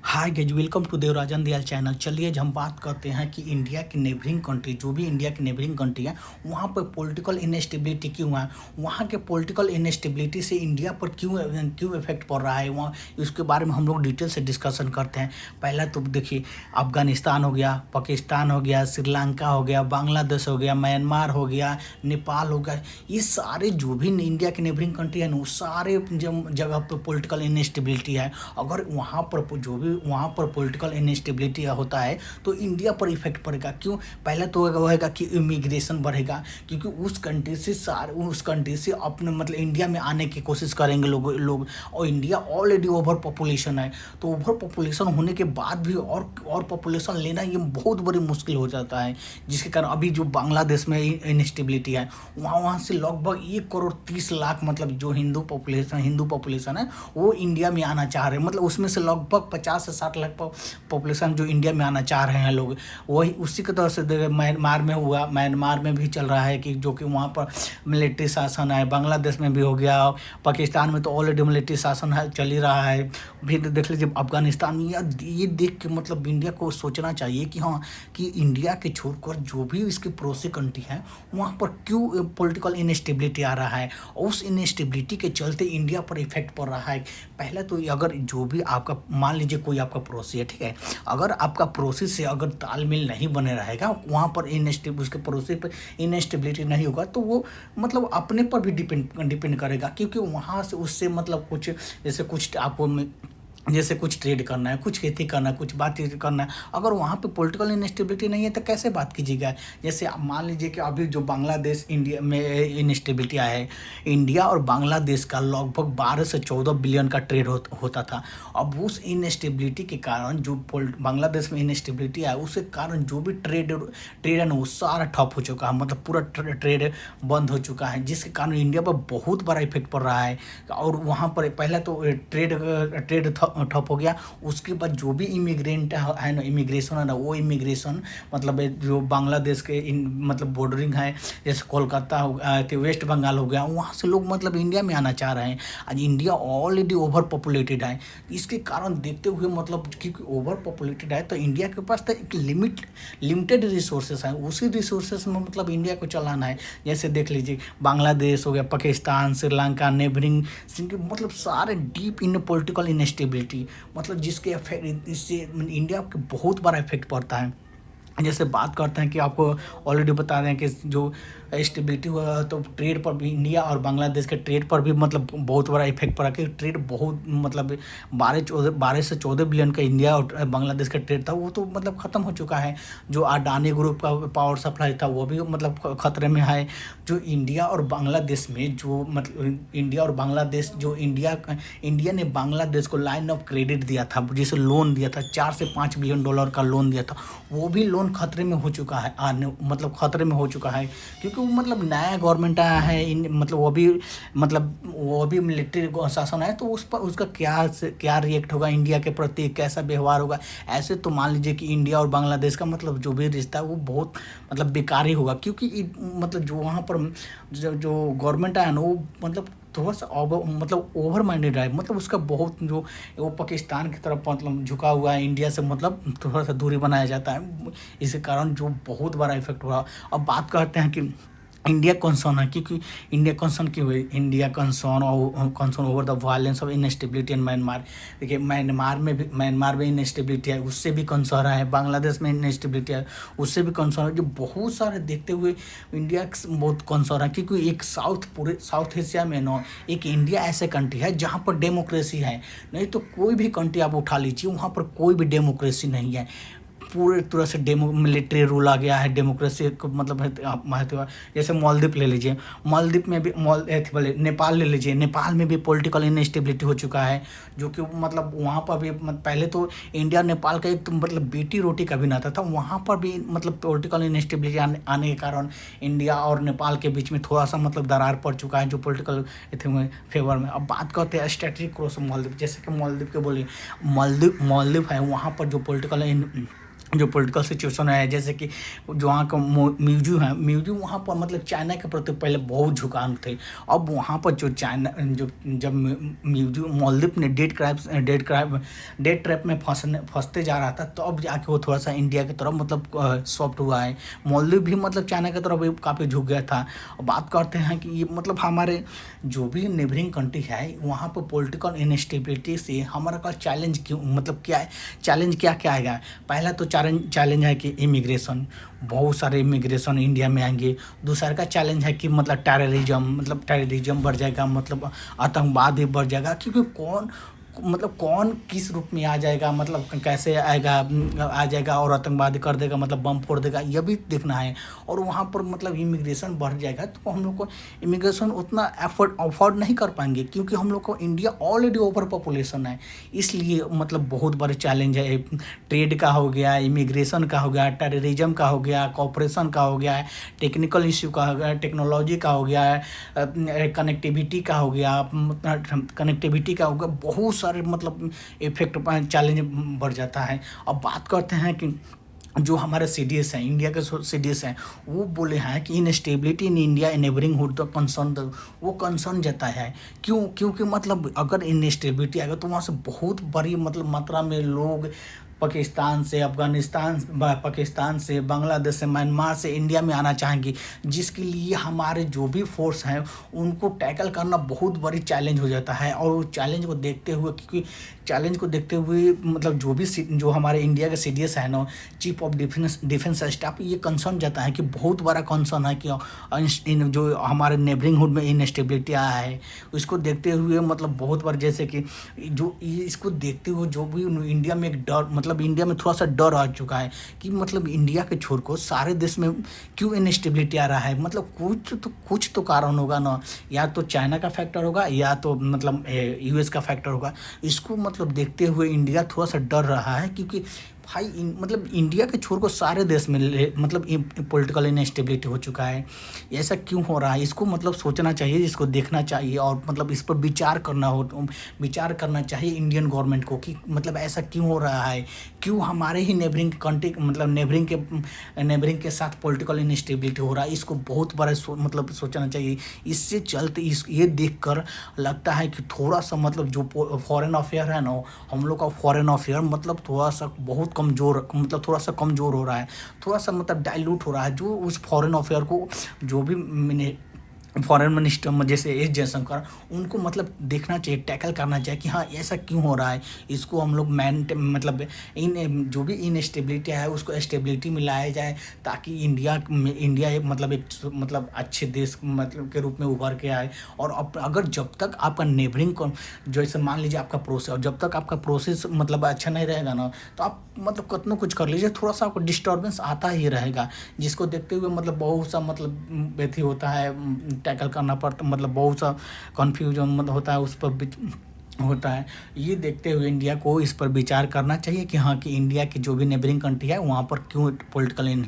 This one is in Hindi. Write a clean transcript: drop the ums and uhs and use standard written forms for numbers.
Hi guys, welcome to Devarajan Dayal channel. चलिए आज हम बात करते हैं कि इंडिया की नेबरिंग कंट्री, जो भी इंडिया की नेबरिंग कंट्री है, वहाँ पर पॉलिटिकल इनएस्टेबिलिटी क्यों है। वहाँ के पॉलिटिकल इनएस्टेबिलिटी से इंडिया पर क्यों क्यों इफेक्ट पड़ रहा है, वहाँ इसके बारे में हम लोग डिटेल से डिस्कशन करते हैं। पहला तो देखिए, अफगानिस्तान हो गया, पाकिस्तान हो गया, श्रीलंका हो गया, बांग्लादेश हो गया, म्यांमार हो गया, नेपाल हो गया, ये सारे जो भी इंडिया की नेबरिंग कंट्री है ना, वो सारे जगह पर पॉलिटिकल इनएस्टेबिलिटी है। अगर वहाँ पर जो भी वहाँ पर पॉलिटिकल इनस्टेबिलिटी होता है तो इंडिया पर इफेक्ट पड़ेगा। क्यों? पहले तो होगा कि इमिग्रेशन बढ़ेगा, क्योंकि उस कंट्री से अपने मतलब इंडिया में आने की कोशिश करेंगे लोग। और इंडिया ऑलरेडी ओवर पॉपुलेशन है, तो ओवर पॉपुलेशन होने के बाद भी और पॉपुलेशन लेना ये बहुत बड़ी मुश्किल हो जाता है। जिसके कारण अभी जो बांग्लादेश में इनस्टेबिलिटी है, वहाँ से लगभग 1,30,00,000 मतलब जो हिंदू पॉपुलेशन है वो इंडिया में आना चाह रहे हैं। मतलब उसमें से लगभग 50 से 60 लाख पॉपुलेशन जो इंडिया में आना चाह रहे हैं लोग। वही उसी की तरह से म्यांमार में हुआ, म्यांमार में भी चल रहा है कि जो कि वहाँ पर मिलिट्री शासन है। बांग्लादेश में भी हो गया, पाकिस्तान में तो ऑलरेडी मिलिट्री शासन है, चल ही रहा है। फिर देख लीजिए अफगानिस्तान में। ये देख के मतलब इंडिया को सोचना चाहिए कि हाँ, कि इंडिया के छोड़कर जो भी इसके पड़ोसी कंट्री है वहाँ पर क्यों पॉलिटिकल इनस्टेबिलिटी आ रहा है, और उस इनस्टेबिलिटी के चलते इंडिया पर इफेक्ट पड़ रहा है। पहले तो अगर जो भी आपका मान लीजिए कोई आपका पड़ोसी है, ठीक है, अगर आपका पड़ोसी से अगर तालमेल नहीं बने रहेगा, वहाँ पर उसके पड़ोसी पर इनस्टेबिलिटी नहीं होगा, तो वो मतलब अपने पर भी डिपेंड करेगा। क्योंकि वहाँ से उससे मतलब कुछ जैसे कुछ आपको जैसे कुछ ट्रेड करना है, कुछ खेती करना है, कुछ बातचीत करना है, अगर वहाँ पे पॉलिटिकल इनस्टेबिलिटी नहीं है तो कैसे बात कीजिएगा। जैसे आप मान लीजिए कि अभी जो बांग्लादेश इंडिया में इनस्टेबिलिटी आया है, इंडिया और बांग्लादेश का लगभग 12 से 14 बिलियन का ट्रेड होता था। अब उस इनस्टेबिलिटी के कारण जो बांग्लादेश में इनस्टेबिलिटी आया, उसके कारण जो भी ट्रेड है ना, वो सारा ठप हो चुका है। मतलब पूरा ट्रेड बंद हो चुका है, जिसके कारण इंडिया पर बहुत बड़ा इफेक्ट पड़ रहा है। और वहाँ पर पहले तो ट्रेड ठप हो गया। उसके बाद जो भी इमिग्रेंट है ना, इमिग्रेशन है ना, वो इमिग्रेशन मतलब जो बांग्लादेश के मतलब बॉर्डरिंग है, जैसे कोलकाता हो कि वेस्ट बंगाल हो गया, वहाँ से लोग मतलब इंडिया में आना चाह रहे हैं। आज इंडिया ऑलरेडी ओवर पॉपुलेटेड है। इसके कारण देखते हुए मतलब क्योंकि ओवर पॉपुलेटेड है तो इंडिया के पास तो एक लिमिटेड रिसोर्सेस हैं। उसी रिसोर्सेस में मतलब इंडिया को चलाना है। जैसे देख लीजिए बांग्लादेश हो गया, पाकिस्तान, श्रीलंका, नेबरिंग मतलब सारे डीप इन पॉलिटिकल इनस्टेबिलिटी, मतलब जिसके इफेक्ट इससे इंडिया को बहुत बड़ा इफेक्ट पड़ता है। जैसे बात करते हैं कि आपको ऑलरेडी बता रहे हैं कि जो स्टेबिलिटी हुआ तो ट्रेड पर भी, इंडिया और बांग्लादेश के ट्रेड पर भी मतलब बहुत बड़ा इफेक्ट पड़ा कि ट्रेड बहुत मतलब 12 से 14 बिलियन का इंडिया और बांग्लादेश का ट्रेड था, वो तो मतलब ख़त्म हो चुका है। जो अडानी ग्रुप का पावर सप्लाई था वो भी मतलब खतरे में है। जो इंडिया और बांग्लादेश में जो मतलब इंडिया ने बांग्लादेश को लाइन ऑफ क्रेडिट दिया था, जिसे लोन दिया था, 4 से 5 बिलियन डॉलर का लोन दिया था, वो भी लोन खतरे में हो चुका है, मतलब खतरे में हो चुका है। क्योंकि वो मतलब नया गवर्नमेंट आया है, मतलब वो भी मिलिट्री शासन है, तो उस पर उसका क्या रिएक्ट होगा इंडिया के प्रति, कैसा व्यवहार होगा। ऐसे तो मान लीजिए कि इंडिया और बांग्लादेश का मतलब जो भी रिश्ता है वो बहुत मतलब बेकार ही होगा। क्योंकि मतलब जो वहाँ पर जो गवर्नमेंट आया ना, वो मतलब थोड़ा सा मतलब ओवर माइंडेड है। मतलब उसका बहुत जो वो पाकिस्तान की तरफ मतलब झुका हुआ है, इंडिया से मतलब थोड़ा सा दूरी बनाया जाता है। इसी कारण जो बहुत बड़ा इफेक्ट हुआ। अब बात करते हैं कि इंडिया कंसर्न है, क्योंकि इंडिया कंसर्न क्यों हुई। India concern over the violence of instability in Myanmar. देखिए म्यांमार में इनस्टेबिलिटी है, उससे भी कंसर्न है। बांग्लादेश में इनस्टेबिलिटी है, उससे भी कंसर्न है। जो बहुत सारे देखते हुए इंडिया बहुत कंसर्न है। क्योंकि एक पूरे साउथ एशिया में ना एक इंडिया ऐसे कंट्री है जहाँ पर डेमोक्रेसी है। नहीं तो कोई भी कंट्री आप उठा लीजिए, वहाँ पर कोई भी डेमोक्रेसी नहीं है। पूरे तरह से मिलिट्री रूल आ गया है। डेमोक्रेसी को मतलब महत्व, जैसे मालदीव ले लीजिए, मालदीव में भी नेपाल ले लीजिए, नेपाल में भी पॉलिटिकल इनस्टेबिलिटी हो चुका है। जो कि मतलब वहाँ पर भी पहले तो इंडिया नेपाल का एक तो मतलब बेटी रोटी का भी नाता था, वहाँ पर भी मतलब पॉलिटिकल इनस्टेबिलिटी आने के कारण इंडिया और नेपाल के बीच में थोड़ा सा मतलब दरार पड़ चुका है, जो पॉलिटिकल फेवर में। अब बात करते हैं स्ट्रेटेजिक क्रॉस मालदीव, जैसे कि मालदीव के बोलिए, मालदीव है, वहाँ पर जो पॉलिटिकल जो पॉलिटिकल सिचुएशन है, जैसे कि जो वहाँ का म्यूजियम है, म्यूजियम वहाँ पर मतलब चाइना के प्रति पहले बहुत झुकाव थे। अब वहाँ पर जो चाइना जो जब म्यूजियम मालदीव ने डेट ट्रैप में फंसते जा रहा था, तो अब जाके वो थोड़ा सा इंडिया की तरफ मतलब सॉफ्ट हुआ है। मालदीव भी मतलब चाइना की तरफ भी काफ़ी झुक गया था। अब बात करते हैं कि ये मतलब हमारे जो भी नेबरिंग कंट्री है वहाँ पर पॉलिटिकल इनस्टेबिलिटी से हमारा का चैलेंज क्यों मतलब क्या है, चैलेंज क्या क्या आएगा। पहला तो चैलेंज है कि इमिग्रेशन, बहुत सारे इमिग्रेशन इंडिया में आएंगे। दूसरा का चैलेंज है कि मतलब टेररिज्म बढ़ जाएगा, मतलब आतंकवाद भी बढ़ जाएगा, क्योंकि कौन किस रूप में आ जाएगा, मतलब कैसे आएगा, आ जाएगा और आतंकवादी कर देगा, मतलब बम फोड़ देगा, यह भी देखना है। और वहाँ पर मतलब इमिग्रेशन बढ़ जाएगा तो हम लोग को इमिग्रेशन उतना अफोर्ड नहीं कर पाएंगे, क्योंकि हम लोग को इंडिया ऑलरेडी ओवर पॉपुलेशन है। इसलिए मतलब बहुत बड़े चैलेंज है। ट्रेड का हो गया, इमिग्रेशन का हो गया, टेररिज्म का हो गया, कॉपरेशन का हो गया है, टेक्निकल इश्यू का हो गया, टेक्नोलॉजी का हो गया है, कनेक्टिविटी का हो गया, बहुत सारे मतलब इफेक्ट चैलेंज बढ़ जाता है। अब बात करते हैं कि जो हमारे CDS हैं, इंडिया के CDS हैं, वो बोले हैं कि instability in India neighbouring hood the concern, वो कंसर्न जताया है। क्योंकि मतलब अगर इनस्टेबिलिटी आएगा तो वहाँ से बहुत बड़ी मतलब मात्रा में लोग पाकिस्तान से, पाकिस्तान से, बांग्लादेश से, म्यांमार से इंडिया में आना चाहेंगे, जिसके लिए हमारे जो भी फोर्स हैं उनको टैकल करना बहुत बड़ी चैलेंज हो जाता है। और उस चैलेंज को देखते हुए, क्योंकि चैलेंज को देखते हुए मतलब जो हमारे इंडिया के CDS है ना, चीफ ऑफ डिफेंस स्टाफ, ये कंसर्न जाता है कि बहुत बड़ा कंसर्न है कि जो हमारे नेबरिंग हुड में इनस्टेबिलिटी आया है, उसको देखते हुए मतलब बहुत बार, जैसे कि जो इसको देखते हुए जो भी इंडिया में एक डर, मतलब इंडिया में थोड़ा सा डर आ चुका है कि मतलब इंडिया के छोर को सारे देश में क्यों इनस्टेबिलिटी आ रहा है। मतलब कुछ तो कारण होगा ना, या तो चाइना का फैक्टर होगा, या तो मतलब US का फैक्टर होगा। इसको मतलब देखते हुए इंडिया थोड़ा सा डर रहा है, क्योंकि भाई मतलब इंडिया के छोर को सारे देश में मतलब पॉलिटिकल इनस्टेबिलिटी हो चुका है। ऐसा क्यों हो रहा है, इसको मतलब सोचना चाहिए, इसको देखना चाहिए, और मतलब इस पर विचार करना चाहिए इंडियन गवर्नमेंट को कि मतलब ऐसा क्यों हो रहा है, क्यों हमारे ही नेबरिंग कंट्री मतलब नेबरिंग के साथ पॉलिटिकल इनस्टेबिलिटी हो रहा है। इसको बहुत बड़ा मतलब सोचना चाहिए। इससे चलते ये देखकर लगता है कि थोड़ा सा मतलब जो फॉरेन अफेयर है ना, हम लोग का फॉरेन अफेयर मतलब थोड़ा सा बहुत कमज़ोर, मतलब थोड़ा सा कमज़ोर हो रहा है, थोड़ा सा मतलब डाइल्यूट हो रहा है। जो उस फॉरेन अफेयर को जो भी फॉरेन मिनिस्टर जैसे एस जयशंकर, उनको मतलब देखना चाहिए, टैकल करना चाहिए कि हाँ ऐसा क्यों हो रहा है। इसको हम लोग मतलब जो भी इनस्टेबिलिटी है उसको स्टेबिलिटी में लाया जाए, ताकि इंडिया मतलब एक मतलब अच्छे देश मतलब के रूप में उभर के आए। और अगर जब तक आपका नेबरिंग जैसे मान लीजिए आपका प्रोसेस, जब तक आपका प्रोसेस मतलब अच्छा नहीं रहेगा ना, तो आप मतलब कितना कुछ कर लीजिए, थोड़ा सा आपको डिस्टर्बेंस आता ही रहेगा, जिसको देखते हुए मतलब बहुत सा मतलब व्यथी होता है, टैकल करना पड़ता, मतलब बहुत सा कन्फ्यूजन मतलब होता है, उस पर होता है। ये देखते हुए इंडिया को इस पर विचार करना चाहिए कि हाँ कि इंडिया की जो भी नेबरिंग कंट्री है वहाँ पर क्यों पॉलिटिकल